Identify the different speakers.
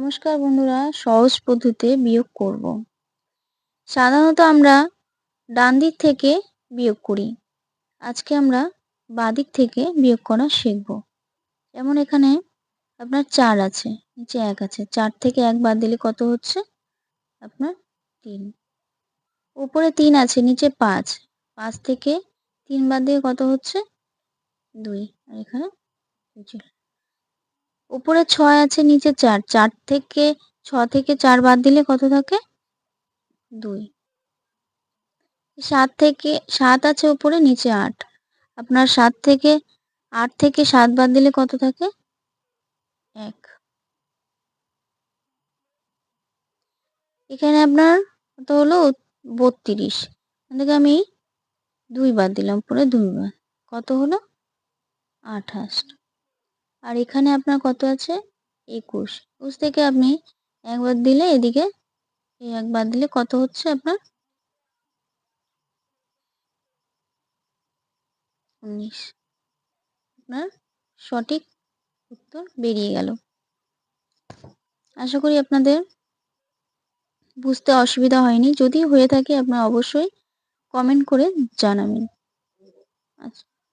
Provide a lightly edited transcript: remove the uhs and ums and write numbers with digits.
Speaker 1: নমস্কার বন্ধুরা, সহজ পদ্ধতিতে বিয়োগ করব। সাধারণত আমরা ডান দিক থেকে বিয়োগ করি। আজকে আমরা বাঁ দিক থেকে বিয়োগ করা শিখব। যেমন এখানে আপনার ৪ আছে, নিচে ১ আছে। ৪ থেকে ১ বাদ দিলে কত হচ্ছে? আপনার ৩। উপরে ৩ আছে, নিচে ৫। ৫ থেকে ৩ বাদ দিয়ে কত হচ্ছে? ২। আর এখানে ২ উপরে ৬ আছে, নিচে ৪। ৪ থেকে ৬ থেকে ৪ বাদ দিলে কত থাকে? ২। ৭ আছে উপরে, নিচে ৮। আপনার ৮ থেকে ৭ বাদ দিলে কত থাকে? ১। এখানে আপনার কত হলো? ৩২। এখান থেকে আমি ২ বাদ দিলাম, উপরে ২ বার। কত হলো? ২৮। আর এখানে আপনার কত আছে? ২১। ২১ থেকে আপনি ১ বাদ দিলে এদিকে ১ বাদ দিলে কত হচ্ছে আপনার? ১৯। আপনার সঠিক উত্তর বেরিয়ে গেল। আশা করি আপনাদের বুঝতে অসুবিধা হয়নি। যদি হয়ে থাকে আপনারা অবশ্যই কমেন্ট করে জানাবেন। আচ্ছা।